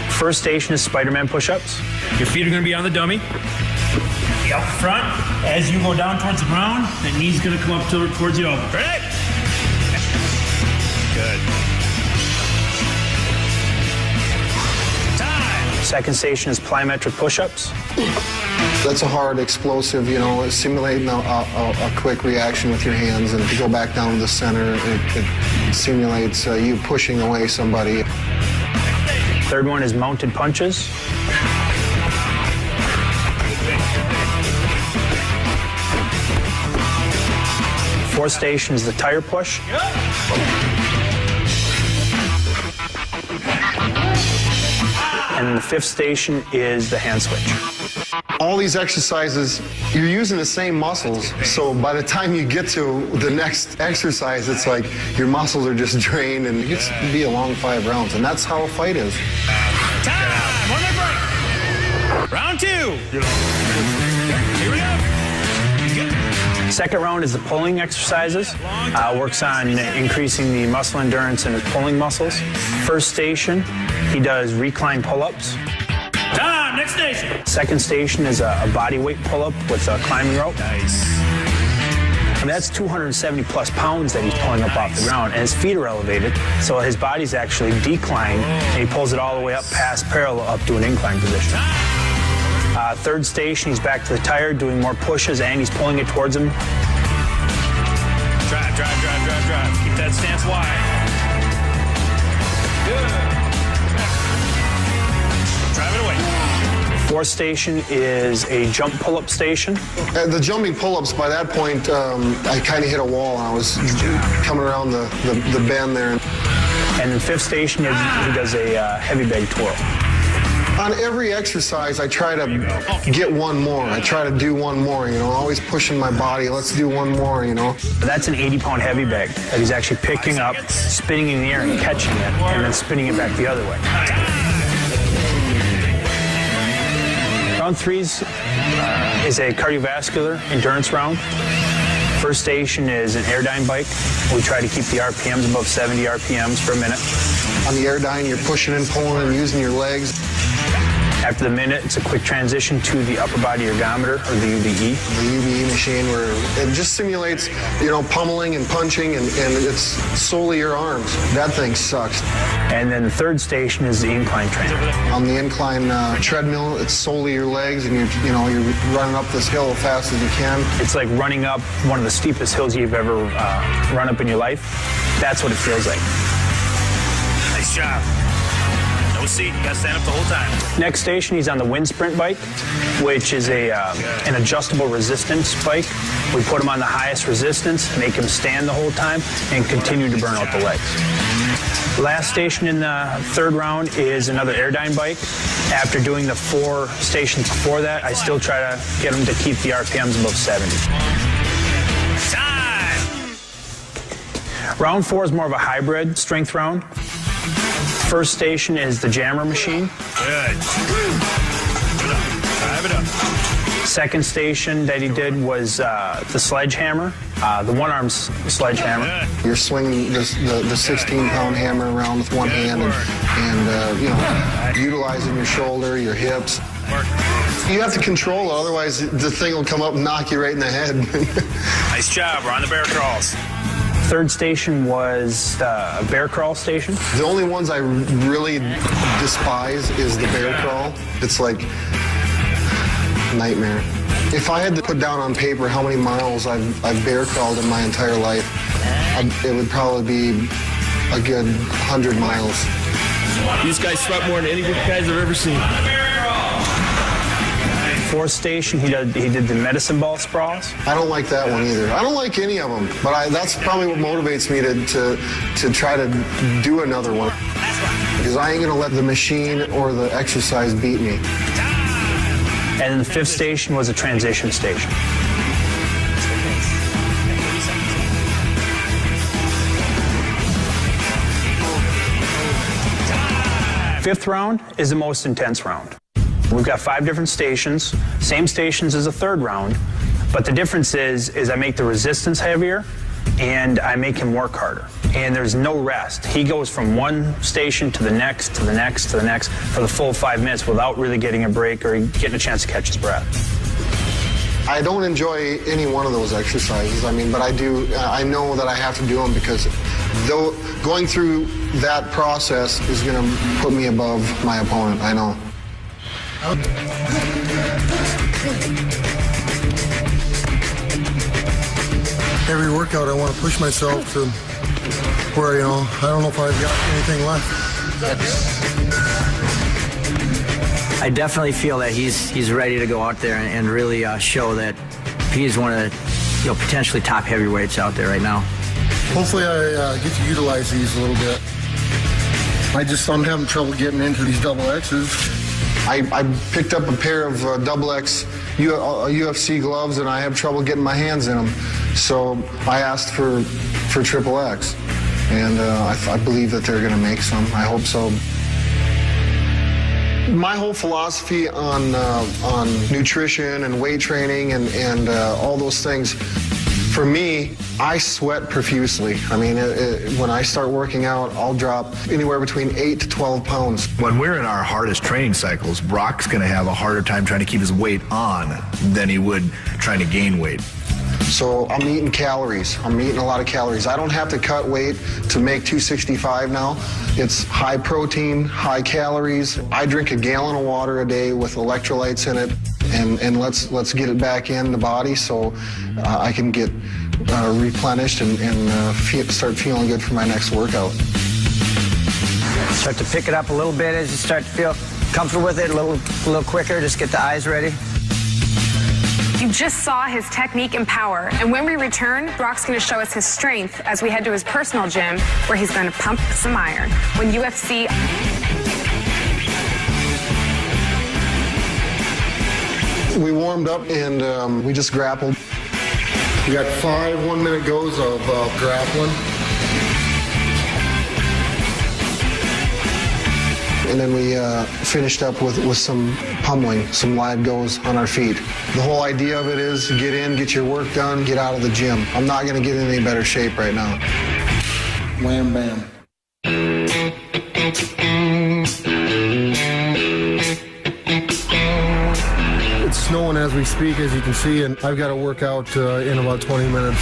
First station is Spider-Man push-ups. Your feet are going to be on the dummy. Up front, as you go down towards the ground, the knee's going to come up towards the elbow. Ready? Good. Time. Second station is plyometric push-ups. That's a hard, explosive, simulating a quick reaction with your hands. And if you go back down to the center, it simulates you pushing away somebody. Third one is mounted punches. Fourth station is the tire push. And the fifth station is the hand switch. All these exercises, you're using the same muscles, so by the time you get to the next exercise, it's like your muscles are just drained, and it gets to be a long 5 rounds, and that's how a fight is. Time! 1 minute break. Round 2. Here we go. Second round is the pulling exercises. Works on increasing the muscle endurance in his pulling muscles. First station, he does recline pull-ups. Time! Next station. Second station is a body weight pull-up with a climbing rope. Nice. And that's 270 plus pounds that he's pulling up off the ground, and his feet are elevated, so his body's actually declined, and he pulls it all the way up past parallel up to an incline position. Third station, he's back to the tire, doing more pushes, and he's pulling it towards him. Drive. Keep that stance wide. Good. Drive it away. Fourth station is a jump pull-up station. The jumping pull-ups, by that point, I kind of hit a wall, and I was coming around the bend there. And then fifth station is he does a heavy bag twirl. On every exercise, I try to get one more. I try to do one more, always pushing my body. Let's do one more, That's an 80-pound heavy bag that he's actually picking up, spinning in the air and catching it, and then spinning it back the other way. Round 3 is a cardiovascular endurance round. First station is an airdyne bike. We try to keep the RPMs above 70 RPMs per minute. On the airdyne, you're pushing and pulling and using your legs. After the minute, it's a quick transition to the upper body ergometer, or the UBE. The UBE machine, where it just simulates, pummeling and punching, and it's solely your arms. That thing sucks. And then the third station is the incline training. On the incline treadmill, it's solely your legs, and you're running up this hill as fast as you can. It's like running up one of the steepest hills you've ever run up in your life. That's what it feels like. Nice job. No seat, you gotta stand up the whole time. Next station, he's on the wind sprint bike, which is an adjustable resistance bike. We put him on the highest resistance, make him stand the whole time, and continue to burn out the legs. Last station in the third round is another airdyne bike. After doing the 4 stations before that, I still try to get him to keep the RPMs above 70. Time! Round 4 is more of a hybrid strength round. First station is the jammer machine. Good. Drive it up. Second station that he did was the sledgehammer, the one-arm sledgehammer. Good. You're swinging the 16-pound hammer around with one hand and utilizing your shoulder, your hips. You have to control it, otherwise the thing will come up and knock you right in the head. Nice job. We're on the bear crawls. Third station was a bear crawl station. The only ones I really despise is the bear crawl. It's like a nightmare. If I had to put down on paper how many miles I've bear crawled in my entire life, it would probably be a good 100 miles. These guys sweat more than any of you guys I've ever seen. Fourth station, he did the medicine ball sprawls. I don't like that one either. I don't like any of them, but that's probably what motivates me to try to do another one. Because I ain't gonna let the machine or the exercise beat me. And then the fifth station was a transition station. Fifth round is the most intense round. We've got 5 different stations, same stations as the third round, but the difference is I make the resistance heavier and I make him work harder. and there's no rest. He goes from one station to the next, to the next, to the next for the full 5 minutes without really getting a break or getting a chance to catch his breath. I don't enjoy any one of those exercises. I mean, but I do. I know that I have to do them because though going through that process is going to put me above my opponent. I know. Every workout, I want to push myself to where, I don't know if I've got anything left. I definitely feel that he's ready to go out there and really show that he's one of the potentially top heavyweights out there right now. Hopefully I get to utilize these a little bit. I'm having trouble getting into these double X's. I picked up a pair of double X UFC gloves, and I have trouble getting my hands in them. So I asked for triple X, and I believe that they're going to make some. I hope so. My whole philosophy on nutrition and weight training and all those things, for me, I sweat profusely. I mean, when I start working out, I'll drop anywhere between 8 to 12 pounds. When we're in our hardest training cycles, Brock's going to have a harder time trying to keep his weight on than he would trying to gain weight. So I'm eating calories. I'm eating a lot of calories. I don't have to cut weight to make 265 now. It's high protein, high calories. I drink a gallon of water a day with electrolytes in it, and let's get it back in the body so I can get replenished and start feeling good for my next workout. Start to pick it up a little bit as you start to feel comfortable with it, a little quicker. Just get the eyes ready. You just saw his technique and power, and when we return, Brock's going to show us his strength as we head to his personal gym where he's going to pump some iron. When UFC... We warmed up and we just grappled. We got 5 1-minute goes of grappling. And then we finished up with some pummeling, some live goes on our feet. The whole idea of it is to get in, get your work done, get out of the gym. I'm not going to get in any better shape right now. Wham, bam. It's snowing as we speak, as you can see, and I've got to work out in about 20 minutes.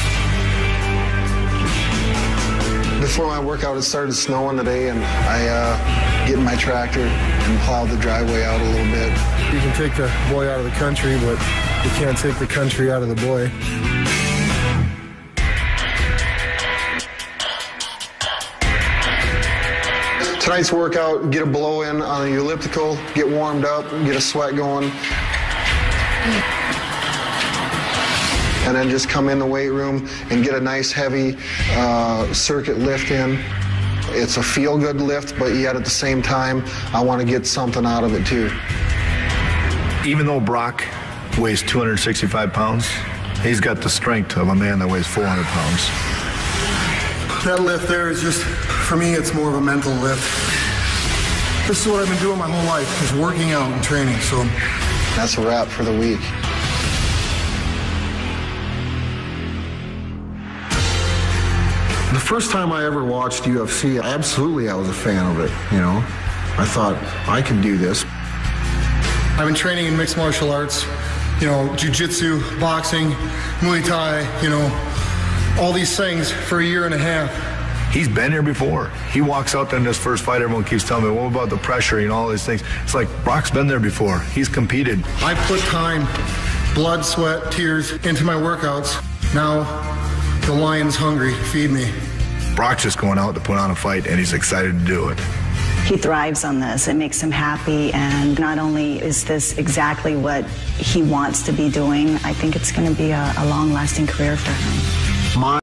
Before my workout, it started snowing today, and I get in my tractor and plow the driveway out a little bit. You can take the boy out of the country, but you can't take the country out of the boy. Tonight's workout, get a blow in on the elliptical, get warmed up, get a sweat going. And then just come in the weight room and get a nice heavy circuit lift in. It's a feel-good lift, but yet at the same time, I want to get something out of it too. Even though Brock weighs 265 pounds, he's got the strength of a man that weighs 400 pounds. That lift there is just, for me, it's more of a mental lift. This is what I've been doing my whole life, is working out and training, so. That's a wrap for the week. The first time I ever watched UFC, absolutely I was a fan of it, I thought, I can do this. I've been training in mixed martial arts, jiu-jitsu, boxing, Muay Thai, all these things for a year and a half. He's been here before. He walks out there in this first fight, everyone keeps telling me, what about the pressure and all these things? It's like, Brock's been there before. He's competed. I put time, blood, sweat, tears into my workouts. Now, the lion's hungry. Feed me. Brock's just going out to put on a fight, and he's excited to do it. He thrives on this. It makes him happy, and not only is this exactly what he wants to be doing, I think it's going to be a long-lasting career for him.